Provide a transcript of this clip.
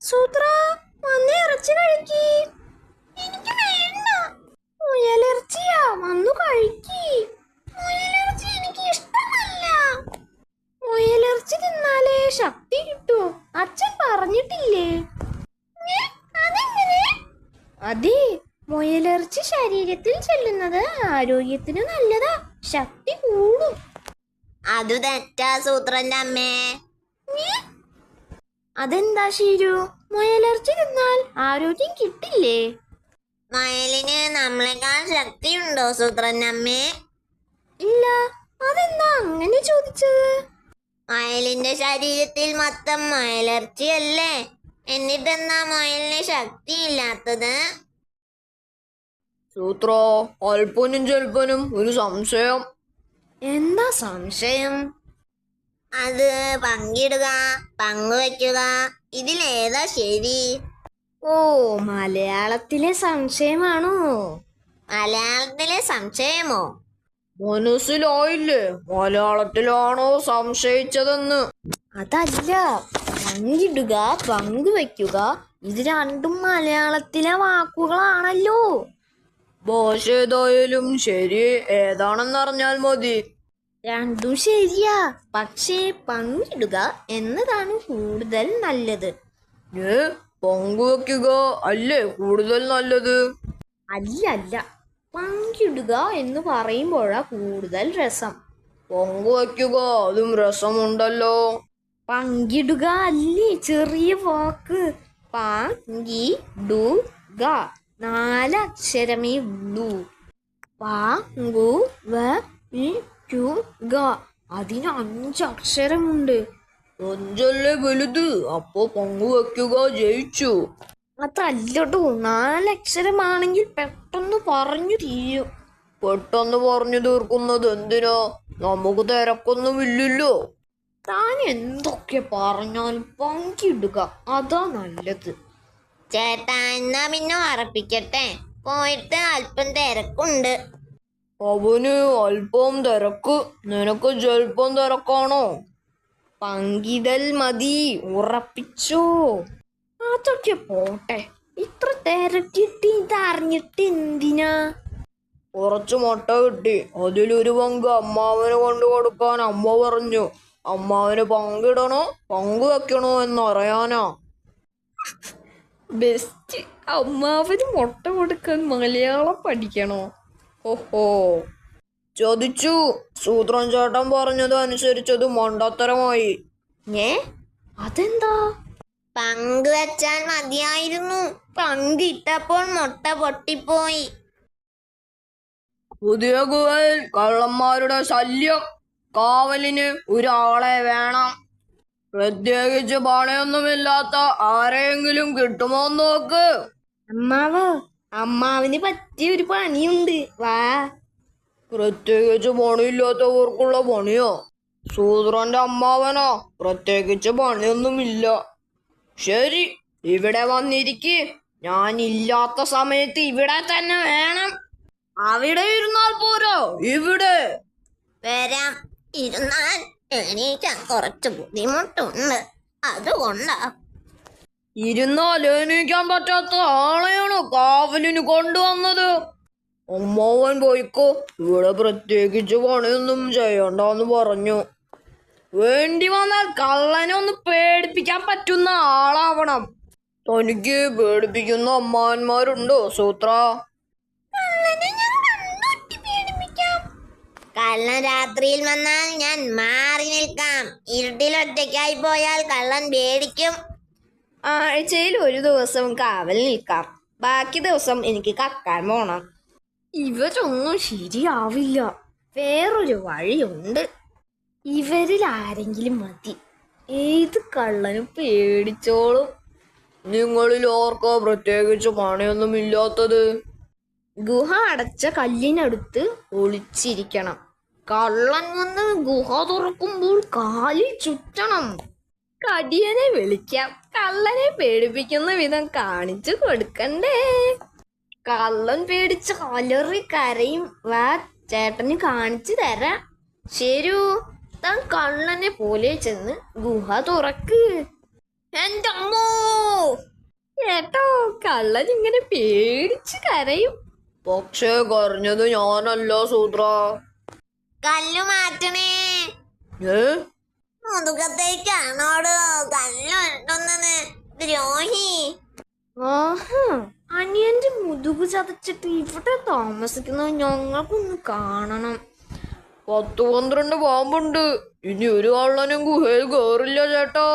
സൂത്ര വന്ന് ഇറച്ചി കഴിക്കി. എനിക്ക് വേണ്ട. മുയലിറച്ചിയാ, വന്നു കഴിക്കി. മുയലിറച്ചി എനിക്ക് ഇഷ്ടമല്ല. മുയലിറച്ചി തിന്നാലേ ശക്തി കിട്ടൂ, അച്ഛൻ പറഞ്ഞിട്ടില്ലേ? അതെങ്ങനെ? അതെ, മുയലിറച്ചി ശരീരത്തിൽ ചെല്ലുന്നത് ആരോഗ്യത്തിന് നല്ലതാ, ശക്തി കൂടും. അതു തെറ്റാ സൂത്രന്റെ അമ്മേ. അതെന്താ ശീരു? മുയലിറച്ചി തിന്നാൽ ആരോഗ്യം കിട്ടില്ലേ? മുയലിന് നമ്മളെക്കാൾ ശക്തിയുണ്ടോ സൂത്രന്റെ അമ്മേ? ഇല്ല. അതെന്താ അങ്ങനെ ചോദിച്ചത്? മുയലിന്റെ ശരീരത്തിൽ മൊത്തം മുയലിറച്ചിയല്ലേ, എന്നിട്ടെന്താ മുയലിന് ശക്തിയില്ലാത്തത്? സൂത്ര, അല്പനും ചെൽപ്പനും ഒരു സംശയം. എന്താ സംശയം? അത് പങ്കിടുക, പങ്കുവെക്കുക, ഇതിലേതാ ശരി? ഓ, മലയാളത്തിലെ സംശയമാണോ? മലയാളത്തിലെ സംശയമോ? മനസ്സിലായില്ലേ മലയാളത്തിലാണോ സംശയിച്ചതെന്ന്? അതല്ല, പങ്കിടുക, പങ്കുവെക്കുക, ഇത് രണ്ടും മലയാളത്തിലെ വാക്കുകളാണല്ലോ. ഭാഷ ഏതായാലും ശരി, ഏതാണെന്നറിഞ്ഞാൽ മതി. രണ്ടും ശരിയാ, പക്ഷേ പങ്കിടുക എന്നതാണ് കൂടുതൽ നല്ലത്. പങ്കുവെക്കുക അല്ലേ കൂടുതൽ നല്ലത്? അല്ല, പങ്കിടുക എന്ന് പറയുമ്പോഴാ കൂടുതൽ രസം. പങ്കുവെക്കുക അതും രസമുണ്ടല്ലോ. പങ്കിടുക അല്ലേ ചെറിയ വാക്ക്. പങ്കിടുക 4 അക്ഷരമേ ഉള്ളൂ. പങ്കുവെക്കുക അതിന് 5 അക്ഷരമുണ്ട്. 5 വലുത്, അപ്പോ പങ്കുവെക്കുക ജയിച്ചു. അതല്ലടോ, 4 അക്ഷരമാണെങ്കിൽ പെട്ടെന്ന് പറഞ്ഞു തീരും. പെട്ടെന്ന് പറഞ്ഞു തീർക്കുന്നത് എന്തിനാ? നമുക്ക് തിരക്കൊന്നുമില്ലല്ലോ. താൻ എന്തൊക്കെ പറഞ്ഞാലും പങ്കിടുക അതാ നല്ലത്. ചേട്ടാ, എന്നാ പിന്നെ ഉറപ്പിക്കട്ടെ, പോയിട്ട് അല്പം തിരക്കുണ്ട്. അവന് അല്പം തിരക്ക്, നിനക്ക് ചെൽപ്പം തിരക്കാണോ? പങ്കിടൽ മതി, ഉറപ്പിച്ചോ? അതൊക്കെ പോട്ടെ, ഇത്ര തിരക്കിട്ട് ഇതറിഞ്ഞിട്ട് എന്തിനാ? കുറച്ച് മുട്ട കിട്ടി, അതിലൊരു പങ്ക് അമ്മാവന് കൊണ്ടു കൊടുക്കാൻ അമ്മ പറഞ്ഞു. അമ്മാവന് പങ്കിടണോ പങ്കുവെക്കണോ എന്നറിയാനാ. ബെസ്റ്റ്. അമ്മാവന് മുട്ട കൊടുക്കാൻ മലയാളം പഠിക്കണോ? ഓഹോ, ചോദിച്ചു. സൂത്രൻ ചേട്ടൻ പറഞ്ഞത് അനുസരിച്ചത് മണ്ടത്തരമായി. അതെന്താ? പങ്കുവെച്ചാൽ മതിയായിരുന്നു, പങ്കിട്ടപ്പോൾ മുട്ട പൊട്ടിപ്പോയി. പുതിയ ഗുഹയിൽ കള്ളന്മാരുടെ ശല്യം, കാവലിന് ഒരാളെ വേണം. പ്രത്യേകിച്ച് പണയൊന്നുമില്ലാത്ത ആരെയെങ്കിലും കിട്ടുമോ നോക്ക്. അമ്മാവിന് പറ്റിയ ഒരു പണിയുണ്ട്, വാ. പ്രത്യേകിച്ച് പണിയില്ലാത്തവർക്കുള്ള പണിയോ? സൂത്രന്റെ അമ്മാവനോ? പ്രത്യേകിച്ച് പണിയൊന്നുമില്ല. ശരി, ഇവിടെ വന്നിരിക്ക്. ഞാൻ ഇല്ലാത്ത സമയത്ത് ഇവിടെ തന്നെ വേണം. അവിടെ ഇരുന്നാൽ പോരോ, ഇവിടെ വരാം. ഇരുന്നാൽ എണീക്കാൻ കുറച്ച് ബുദ്ധിമുട്ടുണ്ട്, അതുകൊണ്ടാ. ഇരുന്നാൽ എണീക്കാൻ പറ്റാത്ത ആളെയാണോ കാവലിന് കൊണ്ടുവന്നത്? അമ്മാവൻ പോയിക്കോ, ഇവിടെ പ്രത്യേകിച്ച് പണിയൊന്നും ചെയ്യണ്ടെന്ന് പറഞ്ഞു. വേണ്ടി വന്നാൽ കള്ളനെ ഒന്ന് പേടിപ്പിക്കാൻ പറ്റുന്ന ആളാവണം. തനിക്ക് പേടിപ്പിക്കുന്ന അമ്മാവന്മാരുണ്ടോ സൂത്ര? കള്ളൻ രാത്രിയിൽ വന്നാൽ ഞാൻ മാറി നിൽക്കാം. ഇരുട്ടിൽ ഒറ്റയ്ക്കായി പോയാൽ കള്ളൻ പേടിക്കും. ആഴ്ചയിൽ ഒരു ദിവസം കാവൽ നിൽക്കാം, ബാക്കി ദിവസം എനിക്ക് കക്കാൻ പോണം. ഇവരൊന്നും ശരിയാവില്ല, വേറൊരു വഴിയുണ്ട്. ഇവരിൽ ആരെങ്കിലും മതി, ഏത് കള്ളനും പേടിച്ചോളും. നിങ്ങളിൽ ആർക്കാ പ്രത്യേകിച്ച് പണിയൊന്നുമില്ലാത്തത്? ഗുഹ അടച്ച കല്ലിനടുത്ത് ഒളിച്ചിരിക്കണം. കള്ളൻ വന്ന് ഗുഹ തുറക്കുമ്പോൾ കാലിൽ ചുറ്റണം. കടിയനെ വിളിക്കാം, കള്ളനെ പേടിപ്പിക്കുന്ന വിധം കാണിച്ചു കൊടുക്കണ്ടേ? കള്ളൻ പേടിച്ച് അലറി കരയും. വാ, ചേട്ടന് കാണിച്ചു തരാം. ശരു, താൻ കള്ളനെ പോലെ ചെന്ന് ഗുഹ തുറക്ക്. എന്റെ അമ്മോ! കേട്ടോ, കള്ളൻ ഇങ്ങനെ പേടിച്ച് കരയും. പക്ഷേ കരഞ്ഞത് ഞാനല്ല സൂത്ര. കല്ലു മാറ്റണേ. ഏ മുതുകത്തേക്കാണോട് കല്ലു ഇട്ടുന്നത്? ദ്രോഹി. ആഹാ, അനിയന്റെ മുതുകു ചതച്ചിട്ട് ഇവിടെ താമസിക്കുന്നത് ഞങ്ങൾക്കൊന്ന് കാണണം. 10-12 പാമ്പുണ്ട്. ഇനി ഒരു കള്ളനും ഗുഹയിൽ കേറില്ല ചേട്ടാ.